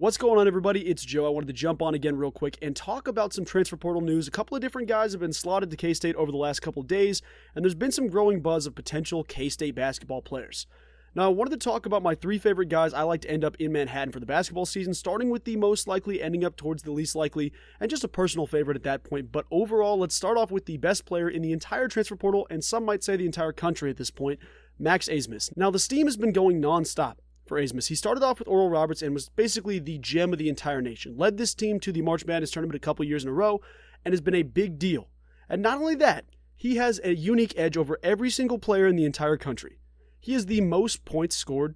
What's going on, everybody? It's Joe. I wanted to jump on again real quick and talk about some transfer portal news. A couple of different guys have been slotted to K-State over the last couple of days, and there's been some growing buzz of potential K-State basketball players. Now, I wanted to talk about my three favorite guys I like to end up in Manhattan for the basketball season, starting with the most likely, ending up towards the least likely, and just a personal favorite at that point. But overall, let's start off with the best player in the entire transfer portal, and some might say the entire country at this point, Max Abmas. Now, the steam has been going nonstop for Abmas. He started off with Oral Roberts and was basically the gem of the entire nation. Led this team to the March Madness tournament a couple years in a row and has been a big deal. And not only that, he has a unique edge over every single player in the entire country. He is the most points scored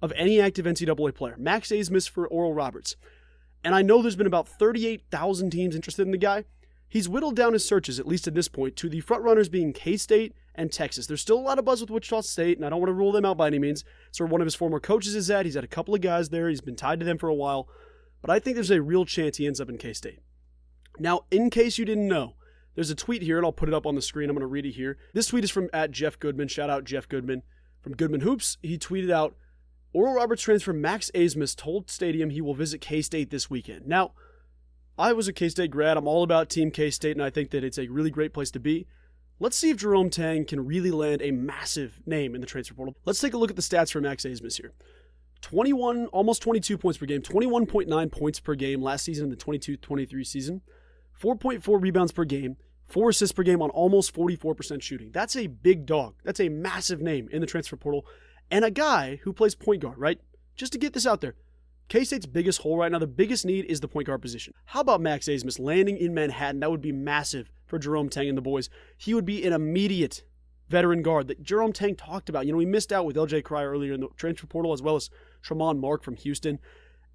of any active NCAA player. Max Abmas for Oral Roberts. And I know there's been about 38,000 teams interested in the guy. He's whittled down his searches, at least at this point, to the front runners being K-State and Texas. There's still a lot of buzz with Wichita State, and I don't want to rule them out by any means. It's where one of his former coaches is at. He's had a couple of guys there. He's been tied to them for a while. But I think there's a real chance he ends up in K-State. Now, in case you didn't know, there's a tweet here, and I'll put it up on the screen. I'm going to read it here. This tweet is from @Jeff Goodman. Shout out Jeff Goodman from Goodman Hoops. He tweeted out, Oral Roberts transfer Max Abmas told Stadium he will visit K-State this weekend. Now, I was a K-State grad. I'm all about Team K-State, and I think that it's a really great place to be. Let's see if Jerome Tang can really land a massive name in the transfer portal. Let's take a look at the stats for Max Abmas here. 21, almost 22 points per game, 21.9 points per game last season in the 22-23 season, 4.4 rebounds per game, 4 assists per game on almost 44% shooting. That's a big dog. That's a massive name in the transfer portal, and a guy who plays point guard, right? Just to get this out there, K-State's biggest hole right now, the biggest need is the point guard position. How about Max Abmas landing in Manhattan? That would be massive for Jerome Tang and the boys. He would be an immediate veteran guard that Jerome Tang talked about. You know, we missed out with LJ Cryer earlier in the transfer portal, as well as Tremont Mark from Houston.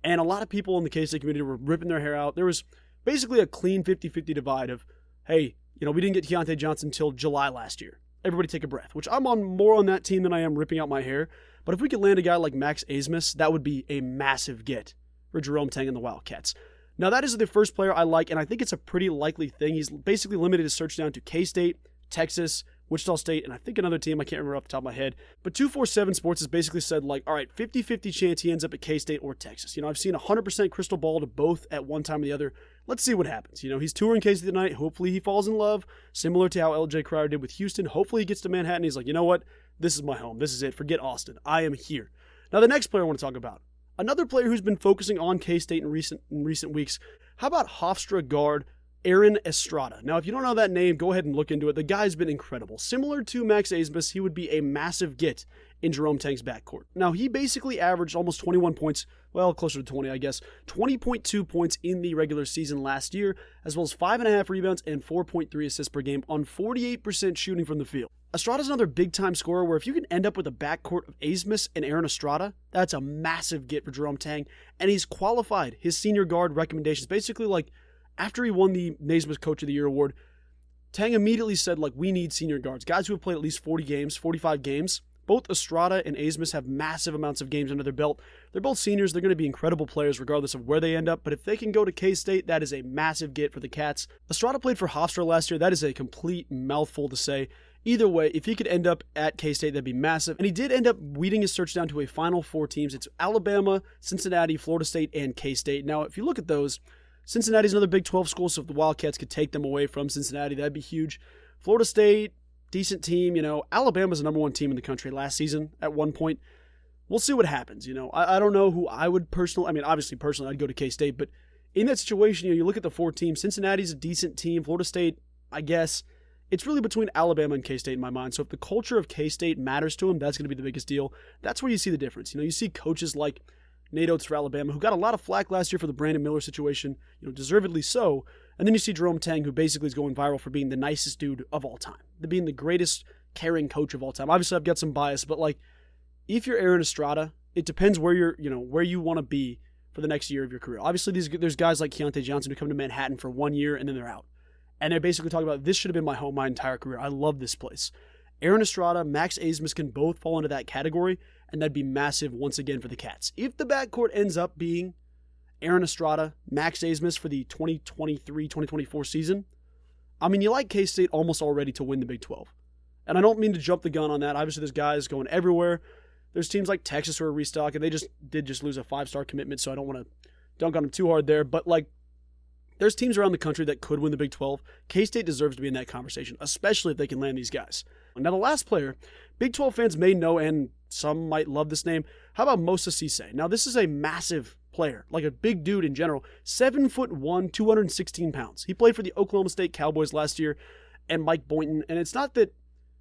And a lot of people in the K-State community were ripping their hair out. There was basically a clean 50-50 divide of, hey, you know, we didn't get Keontae Johnson until July last year. Everybody take a breath, which I'm on more on that team than I am ripping out my hair. But if we could land a guy like Max Abmas, that would be a massive get for Jerome Tang and the Wildcats. Now, that is the first player I like, and I think it's a pretty likely thing. He's basically limited his search down to K-State, Texas, Wichita State, and I think another team I can't remember off the top of my head. But 247 Sports has basically said, like, all right, 50-50 chance he ends up at K-State or Texas. You know, I've seen 100% crystal ball to both at one time or the other. Let's see what happens. You know, he's touring K-State tonight. Hopefully he falls in love, similar to how LJ Cryer did with Houston. Hopefully he gets to Manhattan. He's like, you know what? This is my home. This is it. Forget Austin. I am here. Now, the next player I want to talk about, another player who's been focusing on K-State in recent weeks. How about Hofstra Guard Aaron Estrada? Now, if you don't know that name, go ahead and look into it. The guy's been incredible. Similar to Max Abmas, he would be a massive get in Jerome Tang's backcourt. Now, he basically averaged almost 21 points, well, closer to 20, I guess, 20.2 points in the regular season last year, as well as 5.5 rebounds and 4.3 assists per game on 48% shooting from the field. Estrada's another big-time scorer where if you can end up with a backcourt of Abmas and Aaron Estrada, that's a massive get for Jerome Tang, and he's qualified his senior guard recommendations. Basically, like, after he won the Naismith Coach of the Year award, Tang immediately said, like, we need senior guards, guys who have played at least 40 games, 45 games. Both Estrada and Abmas have massive amounts of games under their belt. They're both seniors. They're going to be incredible players regardless of where they end up. But if they can go to K-State, that is a massive get for the Cats. Estrada played for Hofstra last year. That is a complete mouthful to say. Either way, if he could end up at K-State, that'd be massive. And he did end up weeding his search down to a final 4 teams. It's Alabama, Cincinnati, Florida State, and K-State. Now, if you look at those, Cincinnati's another Big 12 school, so if the Wildcats could take them away from Cincinnati, that'd be huge. Florida State, decent team, you know. Alabama's the number 1 team in the country last season at one point. We'll see what happens, you know. I don't know who I would personally, I mean, obviously, personally, I'd go to K-State, but in that situation, you know, you look at the 4 teams, Cincinnati's a decent team, Florida State, I guess. It's really between Alabama and K-State in my mind. So if the culture of K-State matters to him, that's going to be the biggest deal. That's where you see the difference. You know, you see coaches like Nate Oates for Alabama, who got a lot of flack last year for the Brandon Miller situation, you know, deservedly so. And then you see Jerome Tang, who basically is going viral for being the nicest dude of all time, being the greatest caring coach of all time. Obviously, I've got some bias, but like, if you're Aaron Estrada, it depends where you're, you know, where you want to be for the next year of your career. Obviously, there's guys like Keontae Johnson who come to Manhattan for 1 year and then they're out. And they're basically talking about, this should have been my home my entire career. I love this place. Aaron Estrada, Max Abmas can both fall into that category, and that'd be massive once again for the Cats. If the backcourt ends up being Aaron Estrada, Max Abmas for the 2023-2024 season, I mean, you like K-State almost already to win the Big 12. And I don't mean to jump the gun on that. Obviously, there's guys going everywhere. There's teams like Texas who are restocking. They did lose a 5-star commitment, so I don't want to dunk on him too hard there. But, like, there's teams around the country that could win the Big 12. K-State deserves to be in that conversation, especially if they can land these guys. Now, the last player, Big 12 fans may know, and some might love this name. How about Moussa Cisse? Now, this is a massive player, like a big dude in general. 7'1", 216 pounds. He played for the Oklahoma State Cowboys last year and Mike Boynton. And it's not that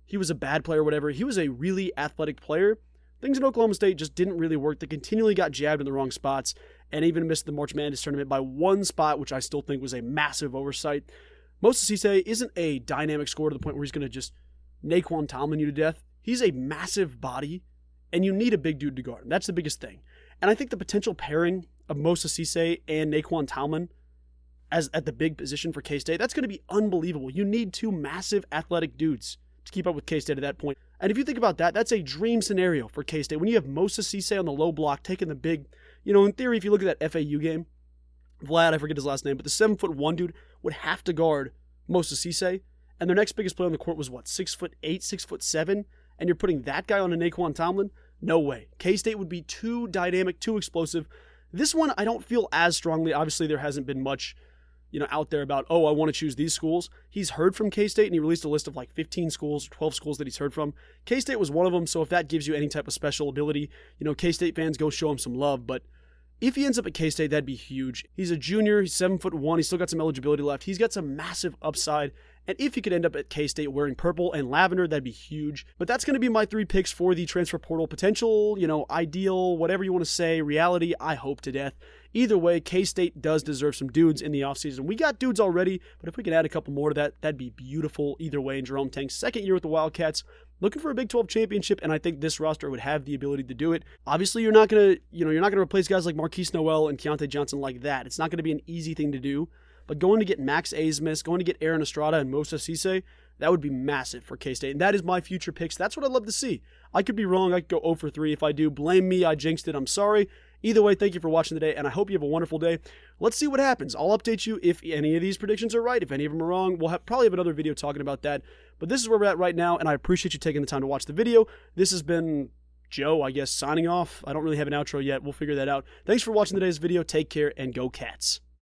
he was a bad player or whatever. He was a really athletic player. Things in Oklahoma State just didn't really work. They continually got jabbed in the wrong spots and even missed the March Madness tournament by one spot, which I still think was a massive oversight. Moussa Cisse isn't a dynamic scorer to the point where he's going to just Nae'Quan Battle you to death. He's a massive body, and you need a big dude to guard him. That's the biggest thing. And I think the potential pairing of Moussa Cisse and Nae'Quan Battle as at the big position for K-State, that's going to be unbelievable. You need two massive athletic dudes to keep up with K-State at that point. And if you think about that, that's a dream scenario for K-State. When you have Moussa Cisse on the low block, taking the big, in theory, if you look at that FAU game, Vlad, I forget his last name, but the 7'1" dude would have to guard Moussa Cisse. And their next biggest player on the court was 6'8", 6'7", and you're putting that guy on a Nae'Quan Battle? No way. K-State would be too dynamic, too explosive. This one, I don't feel as strongly. Obviously, there hasn't been much, out there about, I want to choose these schools. He's heard from K-State, and he released a list of 15 schools, 12 schools that he's heard from. K-State was one of them, so if that gives you any type of special ability, K-State fans, go show him some love. But if he ends up at K-State, that'd be huge. He's a junior, he's 7'1", he's still got some eligibility left. He's got some massive upside. And if he could end up at K-State wearing purple and lavender, that'd be huge. But that's going to be my 3 picks for the transfer portal. Potential, ideal, whatever you want to say, reality, I hope to death. Either way, K-State does deserve some dudes in the offseason. We got dudes already, but if we can add a couple more to that, that'd be beautiful. Either way, in Jerome Tang's second year with the Wildcats, looking for a Big 12 championship, and I think this roster would have the ability to do it. Obviously, you're not going to replace guys like Marquise Noel and Keontae Johnson like that. It's not going to be an easy thing to do. But going to get Max Abmas, going to get Aaron Estrada and Moussa Cisse, that would be massive for K-State. And that is my future picks. That's what I'd love to see. I could be wrong. I could go 0 for 3. If I do, blame me. I jinxed it. I'm sorry. Either way, thank you for watching today, and I hope you have a wonderful day. Let's see what happens. I'll update you if any of these predictions are right. If any of them are wrong, we'll probably have another video talking about that. But this is where we're at right now, and I appreciate you taking the time to watch the video. This has been Joe, I guess, signing off. I don't really have an outro yet. We'll figure that out. Thanks for watching today's video. Take care, and go Cats.